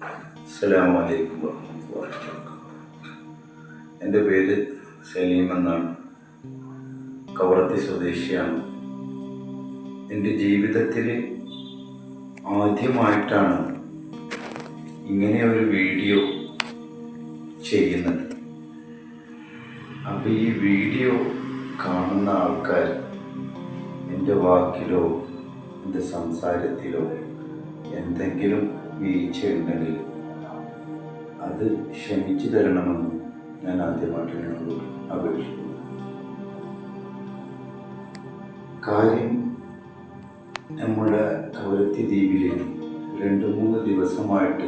അസ്സലാമു അലൈക്കും വറഹ്മത്തുള്ളാഹി വബറകാതുഹു. എൻ്റെ പേര് സലീം എന്നാണ്. കവറത്തി സ്വദേശിയാണ്. എൻ്റെ ജീവിതത്തിൽ ആദ്യമായിട്ടാണ് ഇങ്ങനെ ഒരു വീഡിയോ ചെയ്യുന്നത്. അപ്പോൾ ഈ വീഡിയോ കാണുന്ന ആൾക്കാർ എൻ്റെ വാക്കിലോ എൻ്റെ സംസാരത്തിലോ എന്തെങ്കിലും വീഴ്ചയുണ്ടെങ്കിൽ അത് ക്ഷമിച്ചു തരണമെന്ന് ഞാൻ ആദ്യമായിട്ട് നിങ്ങളോട് അപേക്ഷിക്കുന്നു. കാര്യം, നമ്മുടെ കവരത്തി ദ്വീപിൽ 2-3 ദിവസമായിട്ട്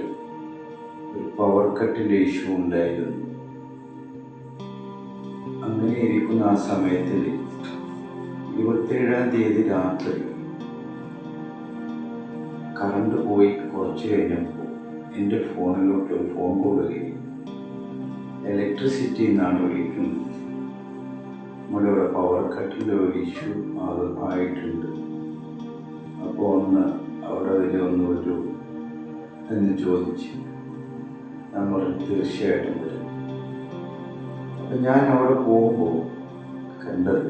ഒരു പവർ കട്ടിൻ്റെ ഇഷ്യൂ ഉണ്ടായിരുന്നു. അങ്ങനെ ഇരിക്കുന്ന ആ സമയത്തിൽ 27-ാം തീയതി രാത്രി കറണ്ട് പോയി കുറച്ച് കഴിഞ്ഞപ്പോൾ എൻ്റെ ഫോണിലോട്ട് ഒരു ഫോൺ കോൾ വരികയും ഇലക്ട്രിസിറ്റി എന്നാണ് വിളിക്കുന്നത്. നമ്മുടെ ഇവിടെ പവർ കട്ടിൻ്റെ ഒരു ഇഷ്യൂ ആയിട്ടുണ്ട്. അപ്പോൾ ഒന്ന് അവിടെ ഒന്ന് വരൂ എന്ന് ചോദിച്ചു. നമ്മൾ തീർച്ചയായിട്ടും വരും. അപ്പം ഞാൻ അവിടെ പോകുമ്പോൾ കണ്ടത്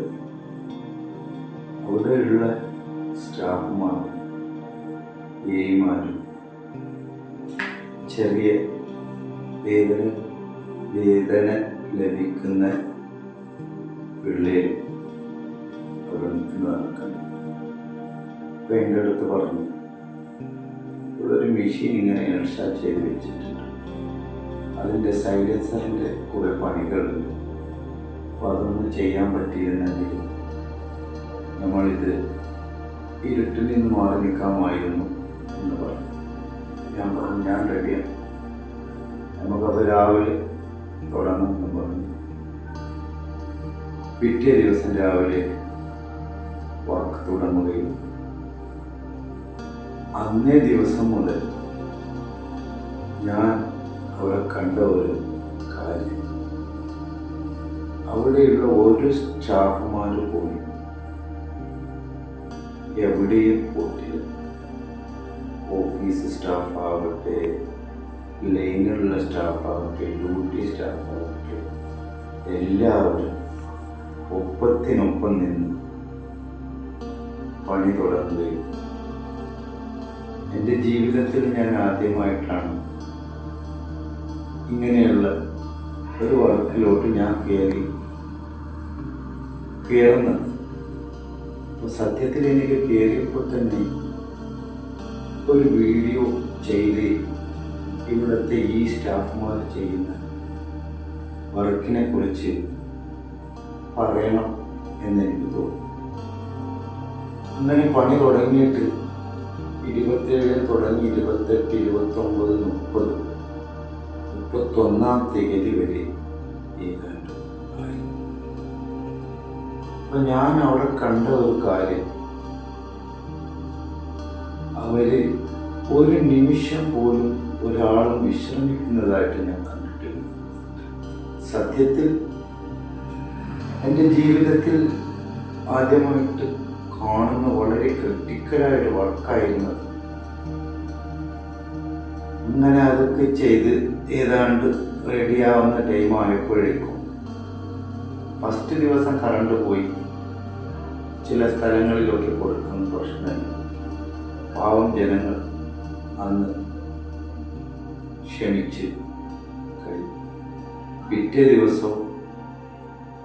അവിടെയുള്ള സ്റ്റാഫുമാർ ഏമാരും ചെറിയ വേതന ലഭിക്കുന്ന പിള്ളേരും അവിടെ നിൽക്കുന്നതാണ് കണ്ടത്. അപ്പം എൻ്റെ അടുത്ത് പറഞ്ഞു, ഇവിടെ ഒരു മെഷീൻ ഇങ്ങനെ ഇൻസ്റ്റാൾ ചെയ്ത് വെച്ചിട്ടുണ്ട്, അതിൻ്റെ സൈലൻസറിൻ്റെ കുറേ പണികളുണ്ട്, അപ്പോൾ അതൊന്നും ചെയ്യാൻ പറ്റിയിരുന്നെങ്കിൽ നമ്മളിത് ഇരുട്ടിൽ നിന്ന് മാറി നിൽക്കാമായിരുന്നു എന്ന് പറഞ്ഞു. ഞാൻ പറഞ്ഞു, ഞാൻ റെഡിയാണ്, നമുക്കത് രാവിലെ തുടങ്ങുമെന്ന് പറഞ്ഞു. പിറ്റേ ദിവസം രാവിലെ വർക്ക് തുടങ്ങുകയും അന്നേ ദിവസം മുതൽ ഞാൻ അവിടെ കണ്ട ഒരു കാര്യം, അവിടെയുള്ള ഒരു സ്റ്റാഫുമാർ പോലും എവിടെയും പോയിട്ടില്ല. ഓഫീസ് സ്റ്റാഫ് ആവട്ടെ, ലൈനിലുള്ള സ്റ്റാഫാവട്ടെ, ഡ്യൂട്ടി സ്റ്റാഫാവട്ടെ, എല്ലാവരും ഒപ്പത്തിനൊപ്പം നിന്ന് പണി തുടങ്ങുകയും, എൻ്റെ ജീവിതത്തിൽ ഞാൻ ആദ്യമായിട്ടാണ് ഇങ്ങനെയുള്ള ഒരു വർക്കിലോട്ട് ഞാൻ കയറുന്നത്. അപ്പോൾ സത്യത്തിൽ എനിക്ക് കയറിയപ്പോൾ തന്നെ ഒരു വീഡിയോ ചെയ്ത് ഇവിടുത്തെ ഈ സ്റ്റാഫുമാർ ചെയ്യുന്ന വർക്കിനെ കുറിച്ച് പറയണം എന്നെനിക്ക് തോന്നി. അങ്ങനെ പണി തുടങ്ങിയിട്ട് 27 തുടങ്ങി 28, 29, 30, 31-ാം തീയതി വരെ ഏതാണ്ട് ആയി. അപ്പം ഞാൻ അവിടെ കണ്ട ഒരു കാര്യം, അവര് ഒരു നിമിഷം പോലും ഒരാളും വിശ്രമിക്കുന്നതായിട്ട് ഞാൻ കണ്ടിട്ടില്ല. സത്യത്തിൽ എൻ്റെ ജീവിതത്തിൽ ആദ്യമായിട്ട് കാണുന്ന വളരെ ക്രിട്ടിക്കലായിട്ട് വർക്കായിരുന്നത്. അങ്ങനെ അതൊക്കെ ചെയ്ത് ഏതാണ്ട് റെഡിയാവുന്ന ടൈം ആയപ്പോഴേക്കും ഫസ്റ്റ് ദിവസം കറണ്ട് പോയി. ചില സ്ഥലങ്ങളിലൊക്കെ കൊടുക്കുന്ന പ്രശ്നമില്ല. പാവം ജനങ്ങൾ അന്ന് ക്ഷമിച്ച് കഴിഞ്ഞു. പിറ്റേ ദിവസവും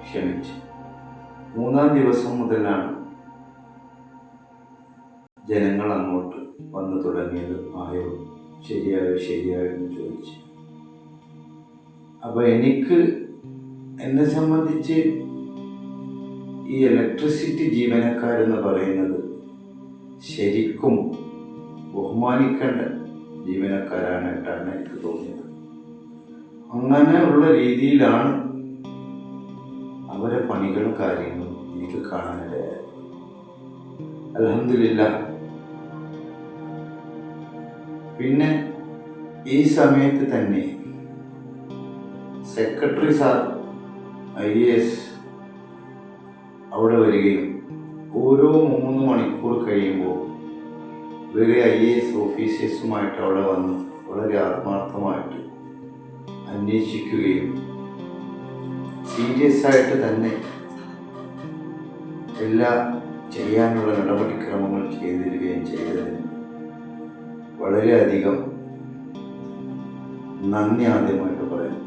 ക്ഷമിച്ച്. 3-ാം ദിവസം മുതലാണ് ജനങ്ങൾ അങ്ങോട്ട് വന്നു തുടങ്ങിയത്. ആയോ, ശരിയായോ എന്ന് ചോദിച്ചു. അപ്പോൾ എന്നെ സംബന്ധിച്ച് ഈ ഇലക്ട്രിസിറ്റി ജീവനക്കാരെന്ന് പറയുന്നത് ശരിക്കും ബഹുമാനിക്കേണ്ട ജീവനക്കാരായിട്ടാണ് എനിക്ക് തോന്നിയത്. അങ്ങനെയുള്ള രീതിയിലാണ് അവരെ പണികളും കാര്യങ്ങളും എനിക്ക് കാണാനിടയായത്. അൽഹംദുലില്ലാഹ്. പിന്നെ ഈ സമയത്ത് തന്നെ സെക്രട്ടറി സാർ IAS അവിടെ വരികയും ഓരോ 3 മണിക്കൂർ കഴിയുമ്പോൾ ഇവരെ IAS ഓഫീസേഴ്സുമായിട്ട് അവിടെ വന്ന് വളരെ ആത്മാർത്ഥമായിട്ട് അന്വേഷിക്കുകയും സീരിയസ് ആയിട്ട് തന്നെ എല്ലാ ചെയ്യാനുള്ള നടപടിക്രമങ്ങൾ ചെയ്തിരിക്കുകയും ചെയ്തതിന് വളരെയധികം നന്ദി ആദ്യമായിട്ട് പറയുന്നു.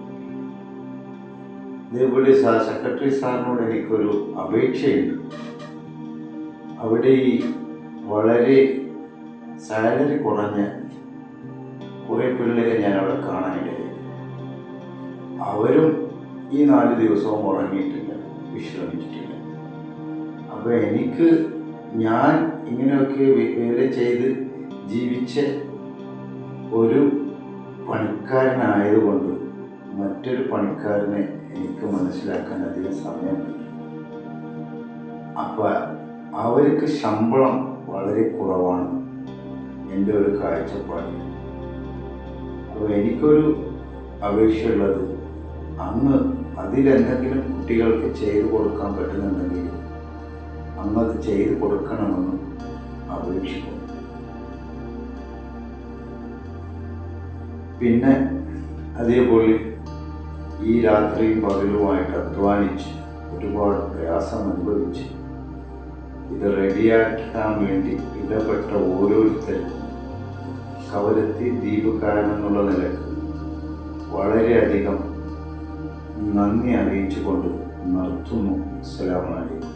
ഇതേപോലെ സെക്രട്ടറി സാറിനോട് എനിക്കൊരു അപേക്ഷയുണ്ട്. അവിടെ ഈ വളരെ സാലറി കുറഞ്ഞ കുറേ പിള്ളേരെ ഞാൻ അവിടെ കാണാനിടയായി. അവരും ഈ 4 ദിവസവും ഉറങ്ങിയിട്ടില്ല, വിശ്രമിച്ചിട്ടില്ല. അപ്പോൾ ഞാൻ ഇങ്ങനെയൊക്കെ വേല ചെയ്ത് ജീവിച്ച ഒരു പണിക്കാരനായതുകൊണ്ട് മറ്റൊരു പണിക്കാരനെ എനിക്ക് മനസ്സിലാക്കാൻ അധികം സമയമില്ല. അപ്പോൾ അവർക്ക് ശമ്പളം വളരെ കുറവാണ് എൻ്റെ ഒരു കാഴ്ചപ്പാട്. അപ്പോൾ എനിക്കൊരു അപേക്ഷയുള്ളത്, അങ്ങ് അതിലെന്തെങ്കിലും കുട്ടികൾക്ക് ചെയ്തു കൊടുക്കാൻ പറ്റുന്നുണ്ടെങ്കിൽ അങ്ങത് ചെയ്തു കൊടുക്കണമെന്ന് അപേക്ഷിക്കുന്നു. പിന്നെ അതേപോലെ ഈ രാത്രിയും പകലുമായിട്ട് അധ്വാനിച്ച് ഒരുപാട് പ്രയാസം അനുഭവിച്ച് ഇത് റെഡിയാക്കാൻ വേണ്ടി ഇടപെട്ട ഓരോരുത്തരും കവരത്തി ദ്വീപുകാരനെന്നുള്ള നിലക്ക് വളരെയധികം നന്ദി അറിയിച്ചുകൊണ്ട് നിർത്തുന്നു. അസ്സലാമു അലൈക്കും.